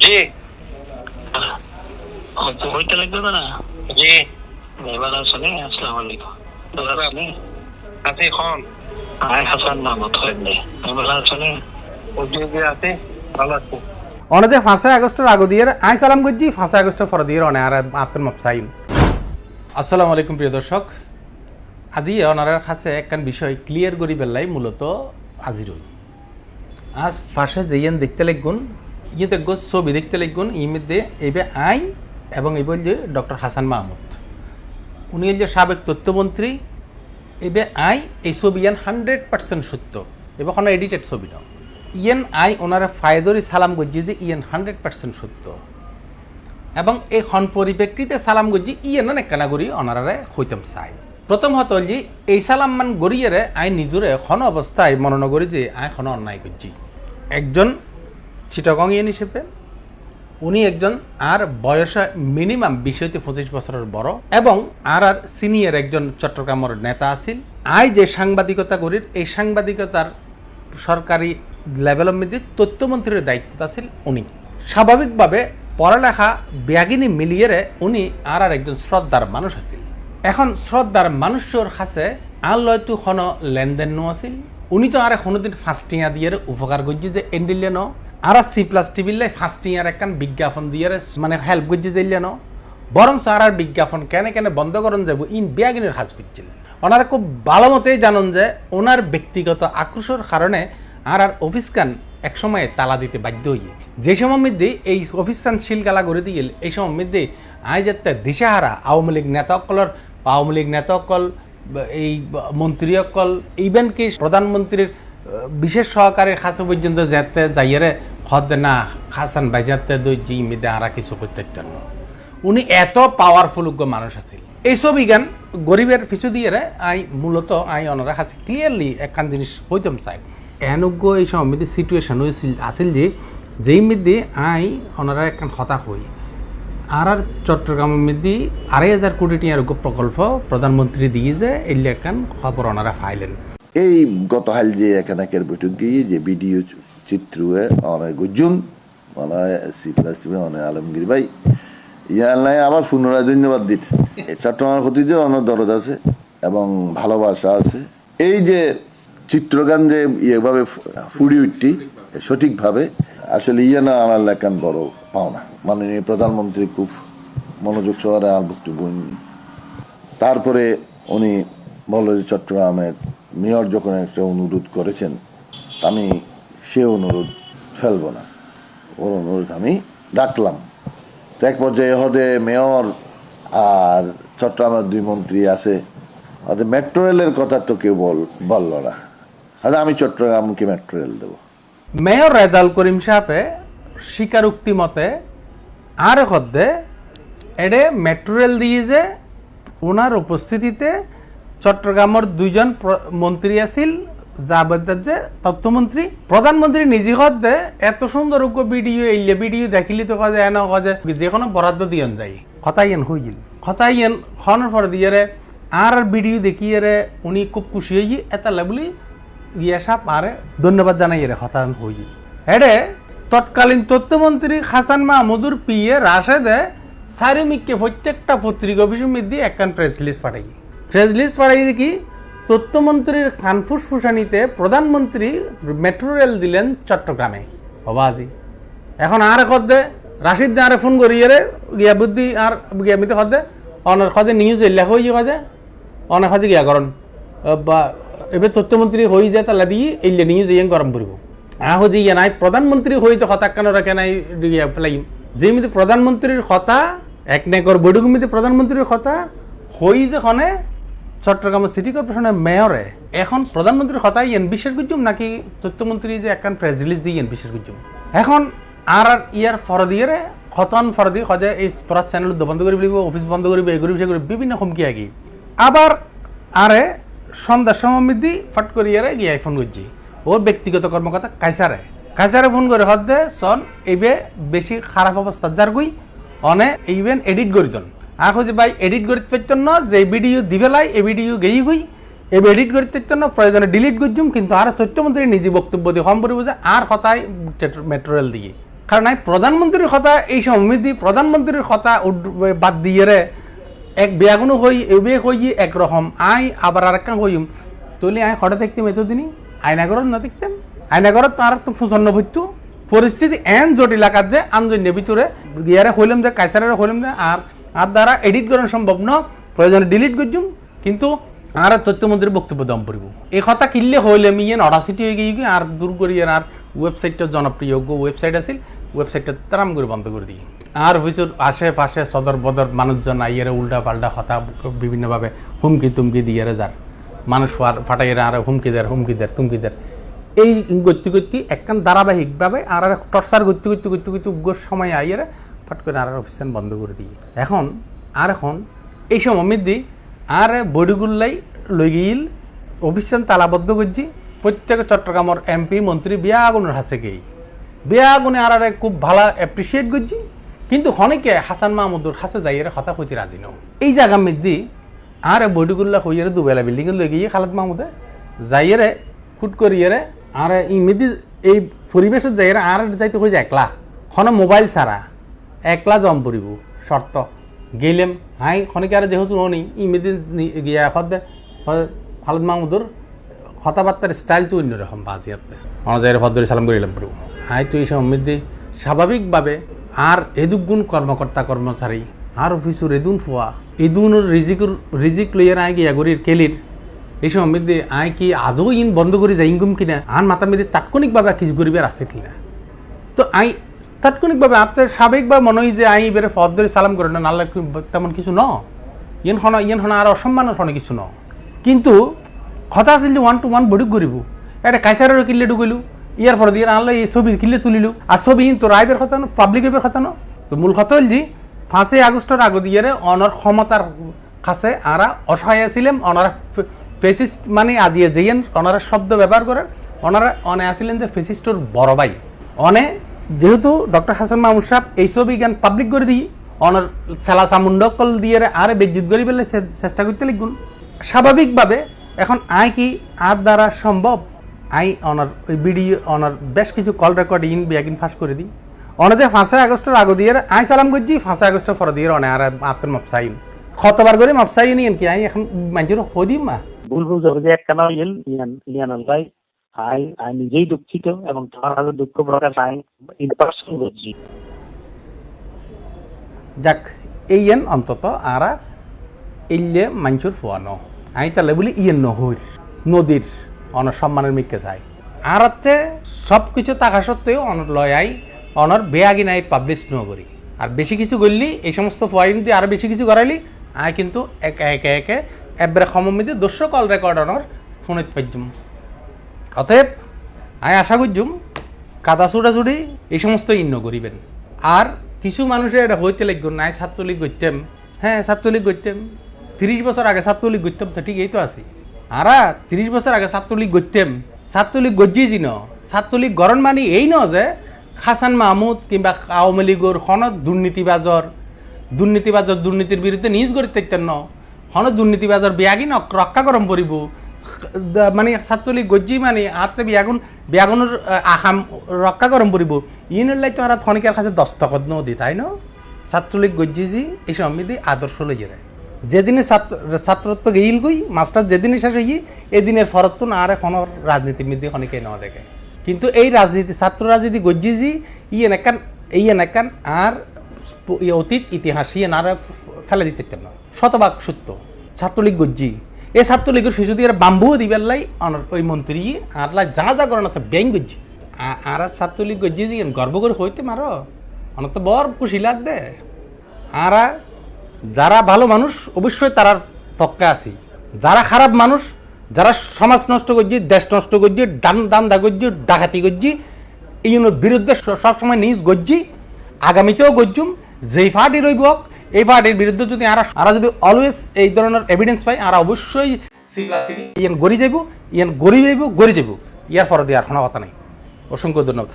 জি হইতে লাগবে না। জি এবার আসলে আসসালামু আলাইকুম দাদা আপনি আছি এখন আয় হাসান মাহমুদ হইলে এবার আসলে উদ্যোগে আছি ভালো আছি অনে যে 5 আগস্টের আগে দিয়ে আই সালাম করছি 5 আগস্টের পরে দিয়ে অনে আর আপনার মাপসাইন। আসসালামু আলাইকুম প্রিয় দর্শক, আজি ওনার কাছে একখান বিষয় ক্লিয়ার করি বেলাই মূলত আজি রই আজ পাশে যেইন দেখতে লাগুন ইয়ে দেখো ছবি দেখতে লাগুন ই মধ্যে এইবে আই এবং এই যে ডক্টর হাসান মাহমুদ উনি যে সাবেক তথ্যমন্ত্রী এবে আই এই ছবি 100% সত্য এবং কোনো এডিটেড ছবি না। ইয়েন আই ওনারা ফায়দরি সালাম গজ্জি যে ইয়েন 100% সত্য এবং এই হন পরিপ্রেক্ষিতে সালাম গজ্জি ইয়েন একখানা করি ওনারারে হইতাম চাই। প্রথম হতো যে এই সালাম মান গড়িয়ে আই নিজরে হন অবস্থায় মনন করি যে আই হন অন্যায় করছি। একজন চিটাগংইয়ান হিসেবে উনি একজন আর বয়স মিনিমাম 20-25 বছরের বড় এবং আর সিনিয়র একজন চট্টগ্রামের নেতা আছেন। আই যে সাংবাদিকতা করি এই সাংবাদিকতার সরকারি লেভেলের মধ্যে তথ্যমন্ত্রীর দায়িত্ব আছেন উনি। স্বাভাবিকভাবে পড়ালেখা ব্যাগিনী মিলিয়ে উনি আর একজন শ্রদ্ধার মানুষ আছেন। এখন শ্রদ্ধার মানুষের কাছে আর লয়তো কোন লেনদেন নো আছিল। উনি তো আর কোনোদিন ফাস্টিয়া দিয়ে উপকার করছি যে এন্ডিলেন আর C+ টিভিলে ফাস্টিয়ার একখান বিজ্ঞাপন দিয়ে মানে হেল্প করছি যাইলেন বরং আর বিজ্ঞাপন কেন কেন বন্ধ করুন যাব ইন ব্যাগিনের হাজ করছিল। ওনারা খুব ভালো মতেই জানেন যে ওনার ব্যক্তিগত আক্রোশের কারণে আর অফিস কান একসময় তালা দিতে বাধ্য হই। যে সময় মধ্যে এই অফিস কান শিলগালা করে দিয়ে এই সময় মধ্যে আই যাতে দিশাহারা আওয়ামী লীগ নেতাসকল এই মন্ত্রীসকল ইভেন কি প্রধানমন্ত্রীর বিশেষ সহকারীর কাছে পর্যন্ত যেতে যাইয়ারে হদ না হাসান ভাই যাতে দই মেদে আর কিছু করতে না। উনি এত পাওয়ারফুল মানুষ আছে। এই সব গান গরিবের পিছু দিয়ে আই মূলত আই ওনারা কাছে ক্লিয়ারলি একখান জিনিস হইতাম চাই। এনুগ্য এই সময় মধ্যে সিচুয়েশন হয়েছিল আসিল যে যেই মধ্যে আই ওনারা একখান হতাশ হই আর চট্টগ্রামের মধ্যে 2,500 কোটি টাকার প্রকল্প প্রধানমন্ত্রী দিয়ে যে এই একখান খবর ওনারা ফাইলেন। এই গতকাল যে একানাকের বৈঠক গিয়ে যে ভিডিও চিত্র অনেক গুজুম অনেক C+ অনেক আলমগীর ভাই ইয়াল্লাই আবার পুনরায় ধন্যবাদ দিত। চট্টগ্রামের প্রতি যে অনেক দরদ আছে এবং ভালোবাসা আছে। এই যে চিত্রগান যে ইয়েভাবে ফুড়ি উঠতি সঠিকভাবে আসলে ইয়ে না আনার লেখান বড় পাওনা। মাননীয় প্রধানমন্ত্রী খুব মনোযোগ সহকারে আর বক্তব্য তারপরে উনি বলল যে চট্টগ্রামের মেয়র যখন একটা অনুরোধ করেছেন আমি সে অনুরোধ ফেলবো না, ওর অনুরোধ আমি ডাকলাম। তো এক পর্যায়ে হদে মেয়র আর চট্টগ্রামের 2 মন্ত্রী আছে হয়তো মেট্রো রেলের কথা তো কেউ বলল না, হয়তো আমি চট্টগ্রামকে মেট্রো রেল দেবো। মেয়র রেজাউল করিম সাহেবে স্বীকারোক্তি মতে আর হদ্দে এডে মেট্রো রেল দিয়ে যে ওনার উপস্থিতিতে চট্টগ্রামের 2 জন মন্ত্রী আছিল যা বলতে যে তথ্যমন্ত্রী প্রধানমন্ত্রী নিজে হদ্দে এত সুন্দর ভিডিও এইলে ভিডিও দেখিলি তো কাজে এনে কাজে যে কোনো বরাদ্দ দিয়েন যাই খতাইয়েন হইল খতাইয়েন খনের পর দিয়ে আর ভিডিও দেখিয়ে উনি খুব খুশি হয়ে এটা লাগলি ইয়ে সাপ আরে ধন্যবাদ জানাই হতান হই। এডে তৎকালীন তথ্যমন্ত্রী হাসান মাহমুদুর পিএ রাশেদে সারিমিককে প্রত্যেকটা পত্রিকা অফিসের মধ্যে একখান প্রেস লিস্ট পাঠাই দেখি তথ্যমন্ত্রীর কানফুস ফুসানিতে প্রধানমন্ত্রী মেট্রো রেল দিলেন চট্টগ্রামে বাবাজি। এখন আর খদ্দে রাশিদ আরে ফোন করিয়ে গিয়া বুদ্ধি আর গিয়ামিতে খদ্দে অনেক খদে নিউজ লেখা হয়ে যাবে অনেক খদে গিয়া করেন বা এবার তথ্যমন্ত্রী হয়ে যায় তাহলে দিয়ে এই নিউজ ইয়ে গরম করব হয়ে গিয়ে নাই প্রধানমন্ত্রী হইতে হতাক কেন রাখে নাই ফেলাই যে মিতে প্রধানমন্ত্রীর কথা এক নেকর বৈঠকমিতে প্রধানমন্ত্রীর কথা হই যেখানে চট্টগ্রাম সিটি কর্পোরেশনের মেয়রে এখন প্রধানমন্ত্রীর কথা ইয়েন বিশ্বাস করছুম নাকি তথ্যমন্ত্রী যে একখান প্রেস রিলিজ দিয়ে ইয়েন বিশ্বাস করছুম। এখন আর ইয়ার ফরদিয়ে খতন ফরদি খজে এই তোরা চ্যানেল বন্ধ করে দিব অফিস বন্ধ করবে এই করিব সে করিব বিভিন্ন হুমকি আগি আবার আরে সন্ধ্যার সময় মধ্যে ফট করিয়ে গিয়ে ফোন করছি ওর ব্যক্তিগত কর্মকর্তা কাইসারে ফোন করে হদে সন এইবে বেশি খারাপ অবস্থা যার গই অনে ইভেন এডিট করি দন আখ যে ভাই এডিট করতে পারতেন না যে ভিডিও দিবেলাই এই ভিডিও গেই গই এই এডিট করতে পারতেন না প্রয়োজনে ডিলিট করছুম কিন্তু আর তথ্যমন্ত্রী নিজে বক্তব্য দিয়ে কম পরিব যে আর কথায় মেট্রো রেল দিয়ে কারণ প্রধানমন্ত্রীর কথা এই সমিতি প্রধানমন্ত্রীর কথা বাদ দিয়ে রে এক বেয়াগুনো হই এবে হই একরকম আবার আর একটা হইম তৈলে হঠাৎ দেখতাম এতদিনই আয়নাগরত না দেখতাম আয়নাগরত তার তো প্রচন্ড হইতো পরিস্থিতি এন জটিল আকার যে আন্দোলনের ভিতরে গিয়ারে হইলাম যে কাইসারে হইলাম যে আর দ্বারা এডিট করা সম্ভব না প্রয়োজনে ডিলিট করছুম কিন্তু আর তথ্যমন্ত্রীর বক্তব্য দম পড়ব এই কথা কিনলে হইলে ইয়ে অডাসিটি হয়ে গিয়ে আর দূর করি আর ওয়েবসাইটটা জনপ্রিয় ওয়েবসাইট আছিল ওয়েবসাইটটা তারাম করে বন্ধ করে দিই আর হইছর আশেপাশে সদর বদর মানুষজন আইয়ারে উল্টা পাল্টা হতা বিভিন্নভাবে হুমকি তুমকি দিয়ে যার মানুষ ফাটাইয়েরা আর হুমকি দেয় তুমকি দেয় এই গতি গতি একখান ধারাবাহিকভাবে আর টর্চার গতি উগ্র সময় আইয়ারে ফট করে আর অফিসান বন্ধ করে দিই এখন এই সময় মিদি আর বডিগুল্লাই লই গিল অফিসান তালাবদ্ধ করছি প্রত্যেক চট্টগ্রামের এমপি মন্ত্রী বিয়া আগুনের হাসে গেই বিয়া আগুনে আর খুব ভালো অ্যাপ্রিসিয়েট করছি কিন্তু অনেকে হাসান মাহমুদুর হাসে যাইয়ের হতা হইতে রাজি নও এই জায়গা মিদি আর বডিগুল্লা হইয়ারে দুবেলা বিল্ডিং লই গিয়ে খালেদ মাহমুদে যাইয়েরে ফুট করিয়ে আর ইমিদি এই পরিবেশত যাই আর যাইতে হয়ে যায় একলা মোবাইল ছাড়া একলা জম পড়ব শর্ত গেলেম খনিকে আর যেহেতু নি ইমিদি গিয়া খালেদ মাহমুদুর কথাবার্তার স্টাইল তো অন্যরকম বাজিয়াতে অনুযায়ী ভদ্র সালাম করিলাম পড়ব তো এই সমৃদ্ধি স্বাভাবিকভাবে আর এদুগুণ কর্মকর্তা কর্মচারী আর অফিসুর এদুন ফুয়া এদুনের রিজিক লইয়ার গিয়া গরির কেলির এই সমৃদ্ধি কি আদৌ বন্ধ করে যাই ইনগুম কিনা মাথার মধ্যে তাৎক্ষণিকভাবে কিছু গরিবের আছে কিনা তো তাৎক্ষণিকভাবে আপনার স্বাভাবিকভাবে মনে হয় যে এবারে ফদ ধরে সালাম করে না নাহলে তেমন কিছু ন ইয়েন হনা আর অসম্মানের হনে কিছু ন কিন্তু কথা আছিল ওয়ান টু ওয়ান বডি গরিব এটা কাইসারেরও কিনলে ঢুকিলু ইয়ার পরে দিয়ে আনলে এই ছবি কিনলে তুলিলু আর ছবি তো রাইবের কথা ন পাবলিকের কথা ন তো মূল কথা হল যে 5 আগস্টের আগে দিয়ে অনর ক্ষমতার কাছে আরা অসহায় ছিলেন ওনারা ফেসিস্ট মানে আজিয়ে যেয়েন ওনারা শব্দ ব্যবহার করেন ওনারা অনে আসছিলেন যে ফেসিস্টর বড় ভাই অনে যেহেতু ডক্টর হাসান মাহমুদ সাহেব এই ছবি জ্ঞান পাবলিক করে দিই অনার ফেলা চামুন্ডকল দিয়ে আরে বেজ্জুত করি পেলে চেষ্টা করতে লিখুন স্বাভাবিকভাবে এখন কি আর দ্বারা সম্ভব অনার ওই ভিডিও অনার বেশ কিছু কল রেকর্ড বিয়াকিন ফাঁস করে দিই অনে যে 5 আগস্টের আগে দিয়ে সালাম করছি 5 আগস্টের পরে দিয়ে অনে আর আপনার মাপসাইন কতবার করে মাপসাই নিয়েন কি এখন মানুষের হদিম মা ভুল বুঝাবুঝি একখানা ইয়ানুল ভাই আই নিজেই দুঃখিত এবং তোমার হাতে দুঃখ প্রকাশ ইনপার্সন করছি যাক এই অন্তত আর এইলে মানুষের ফুয়ানো তাহলে বলি নহর নদীর অনর সম্মানের মিকে যায় আর সব কিছু থাকা সত্ত্বেও অনর লয় অনর বেয়াগি নাই পাবলিশ নগরী আর বেশি কিছু করলি এই সমস্ত ফুয়াইন দিয়ে আরো বেশি কিছু করাইলি কিন্তু একে এবারে সমমিতে 200 কল রেকর্ড অনর ফোনে পাইজুম অতএব আশা করছুম কাদা ছুটাছুটি এই সমস্ত ইন্ন করিবেন আর কিছু মানুষের এটা হইতে লাগবে না ছাত্রলীগ করতাম ছাত্রলীগ করতাম 30 বছর আগে ছাত্রলীগ করতাম তো ঠিক এই তো আছি আর 30 বছর আগে ছাত্রলীগ করতাম ছাত্রলীগ গজ্জি জিন ছাত্রলীগ গরণ মানি এই ন যে হাসান মাহমুদ কিংবা আওয়ামী লীগের হনত দুর্নীতির বিরুদ্ধে নিজ গড়ি থাকতেন হনত দুর্নীতিবাজর বিয়াগিন রক্ষা করম পড়ব মানে ছাত্রলীগ গজ্জি মানে হাতে বিয়াগুনের আসাম রক্ষা করম পড়ব ইনের লাই তো আর থনিকার কাছে দস্তখত নদী তাই ন ছাত্রলীগ গজ্জিজি এই সমৃদ্ধি আদর্শ লইয়ে যেদিনে ছাত্রত্ব গেইল গই মাস্টার যেদিনে শেষ হই এদিনের ফরত তো না আর এখন রাজনীতিবিদ অনেকে ন দেখে কিন্তু এই রাজনীতি ছাত্র রাজনীতি গজ্জিজি ইয়েন একান আর অতীত ইতিহাস ইয়েন আর ফেলে দিতে না শতভাগ সত্য ছাত্রলীগ গজ্জি এই ছাত্রলীগের শিশু দিয়ে বাম্বুও দিবার লাই ওই মন্ত্রী আর যা করেন আছে ব্যাংক গজ্জি আর ছাত্রলীগ গজ্জি গর্ব করে হইতে মারো আমার তো বড় খুশি লাগবে আর যারা ভালো মানুষ অবশ্যই তারার পক্ষে আছি যারা খারাপ মানুষ যারা সমাজ নষ্ট করছি দেশ নষ্ট করছি দান্দা করছি ডাকাতি করছি এই বিরুদ্ধে সবসময় নিজ গজ্জি আগামীতেও গজ্জুম যেই পার্টি রইব এই পার্টির বিরুদ্ধে যদি আরা যদি অলওয়েজ এই ধরনের এভিডেন্স পাই আর অবশ্যই গড়ি যাইব গড়ি যাইব ইয়ার পরে দিয়ে আর কোনো কথা নাই অসংখ্য ধন্যবাদ।